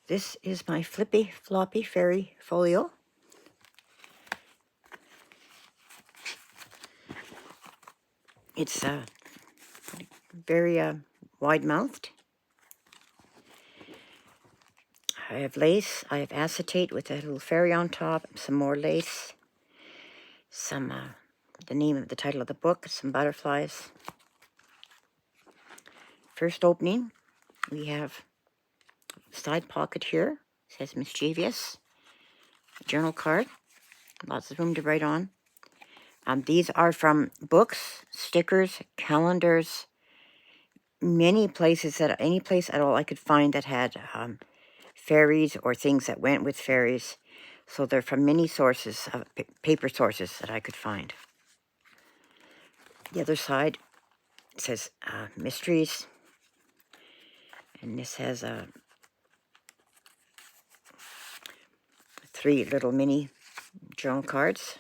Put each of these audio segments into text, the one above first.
This is my Flippy Floppy Fairy Folio. It's very wide-mouthed. I have lace, I have acetate with a little fairy on top, some more lace, some, the name of the title of the book, some butterflies. First opening, we have side pocket here, it says mischievous, a journal card, lots of room to write on. These are from books, stickers, calendars, many places, any place at all I could find that had fairies or things that went with fairies. So they're from many sources, paper sources that I could find. The other side says mysteries, and this has 3 little mini journal cards.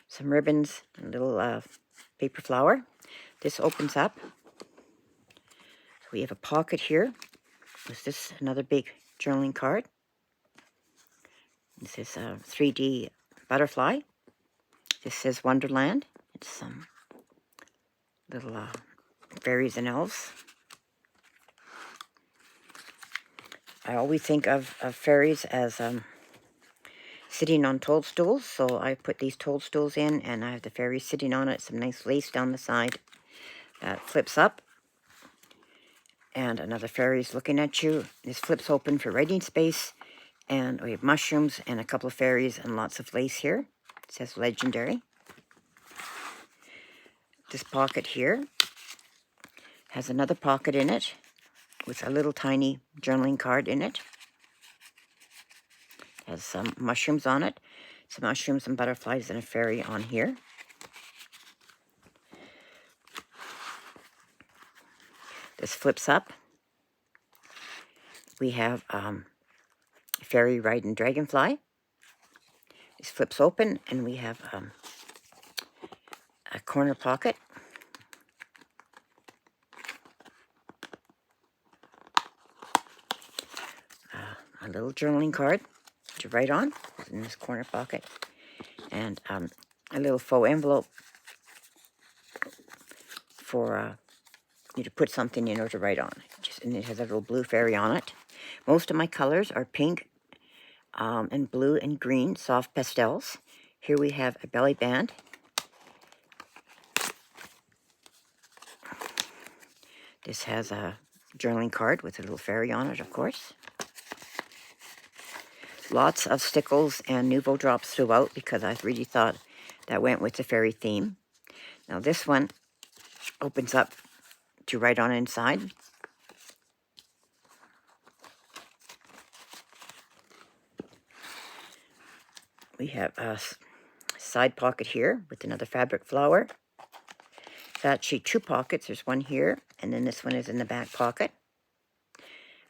Some ribbons, a little paper flower. This opens up. So we have a pocket here. Is this another big journaling card? This is a 3D butterfly. This says Wonderland. It's some little fairies and elves. I always think of fairies as sitting on toadstools, so I put these toadstools in, and I have the fairies sitting on it. Some nice lace down the side that flips up, and another fairy's looking at you. This flips open for writing space, and we have mushrooms and a couple of fairies and lots of lace here. It says legendary. This pocket here has another pocket in it with a little tiny journaling card in it. Has some mushrooms on it, some mushrooms and butterflies and a fairy on here. This flips up. We have fairy riding dragonfly. This flips open, and we have a corner pocket. A little journaling card to write on in this corner pocket, and a little faux envelope for you to put something in or to write on. And it has a little blue fairy on it. Most of my colors are pink and blue and green, soft pastels. Here we have a belly band. This has a journaling card with a little fairy on it, of course. Lots of stickles and Nouveau drops throughout because I really thought that went with the fairy theme. Now this one opens up to write on inside. We have a side pocket here with another fabric flower. It's actually 2 pockets. There's one here, and then this one is in the back pocket.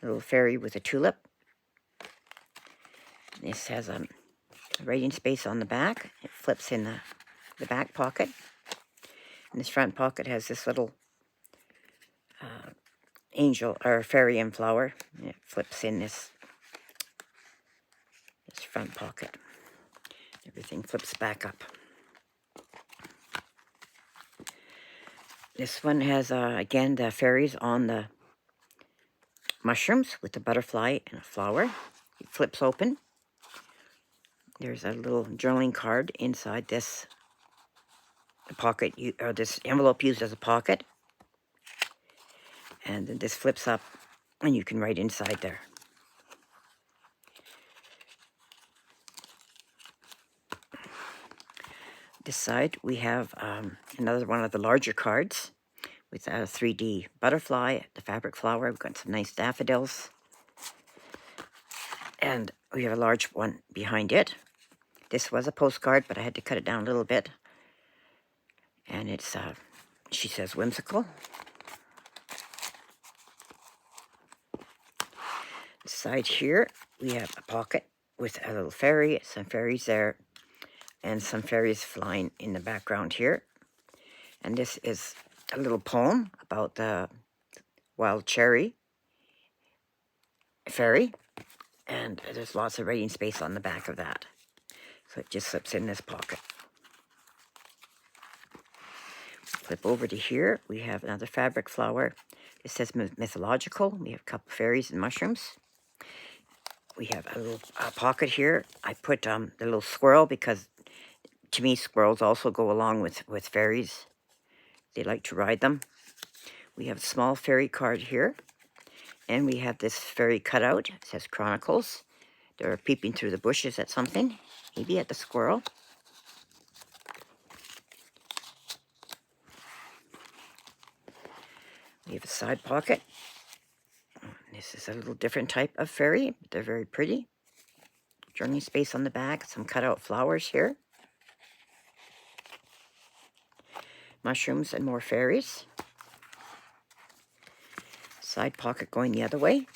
A little fairy with a tulip. This has a writing space on the back. It flips in the back pocket. And this front pocket has this little angel or fairy and flower. And it flips in this front pocket. Everything flips back up. This one has, again, the fairies on the mushrooms with the butterfly and a flower. It flips open. There's a little journaling card inside this pocket, or this envelope used as a pocket. And then this flips up, and you can write inside there. This side, we have another one of the larger cards with a 3D butterfly, the fabric flower. We've got some nice daffodils. And we have a large one behind it. This was a postcard, but I had to cut it down a little bit. And it's, she says, whimsical. This side here, we have a pocket with a little fairy, some fairies there, and some fairies flying in the background here. And this is a little poem about the wild cherry fairy. And there's lots of writing space on the back of that. So it just slips in this pocket. Flip over to here. We have another fabric flower. It says mythological. We have a couple fairies and mushrooms. We have a little pocket here. I put the little squirrel because to me squirrels also go along with fairies. They like to ride them. We have a small fairy card here. And we have this fairy cutout. It says Chronicles. They're peeping through the bushes at something. Maybe at the squirrel. We have a side pocket. This is a little different type of fairy. They're very pretty. Journey space on the back. Some cutout flowers here. Mushrooms and more fairies. Side pocket going the other way.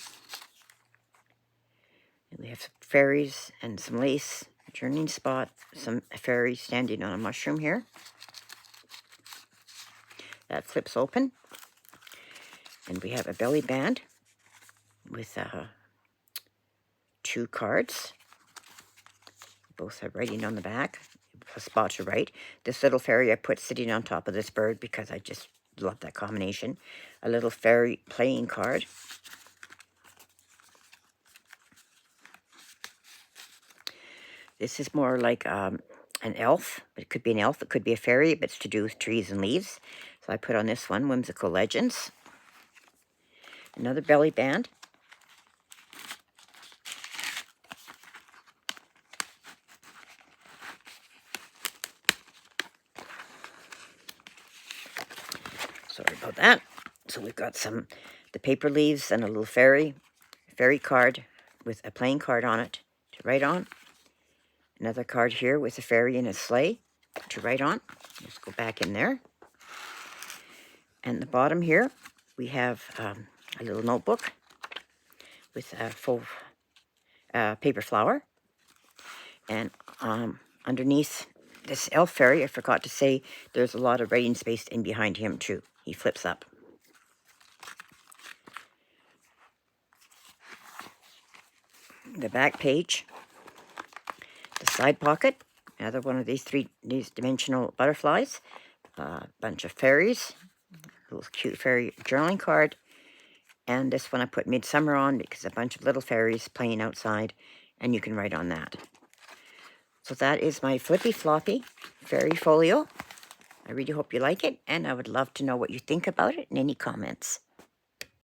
And we have fairies and some lace. Journeying spot. Some fairies standing on a mushroom here. That flips open. And we have a belly band with 2 cards. Both have writing on the back. A spot to write. This little fairy I put sitting on top of this bird because I just love that combination. A little fairy playing card. This is more like an elf. It could be an elf. It could be a fairy, but it's to do with trees and leaves. So I put on this one, Whimsical Legends. Another belly band. Sorry about that. So we've got the paper leaves and a little fairy card with a playing card on it to write on. Another card here with a fairy in a sleigh to write on. Let's go back in there. And the bottom here, we have a little notebook with a full paper flower. And underneath this elf fairy, I forgot to say, there's a lot of writing space in behind him too. He flips up. The back page, the side pocket, another one of these dimensional butterflies, a bunch of fairies, a little cute fairy journaling card, and this one I put Midsummer on because a bunch of little fairies playing outside, and you can write on that. So that is my Flippy Floppy Fairy Folio. I really hope you like it, and I would love to know what you think about it in any comments.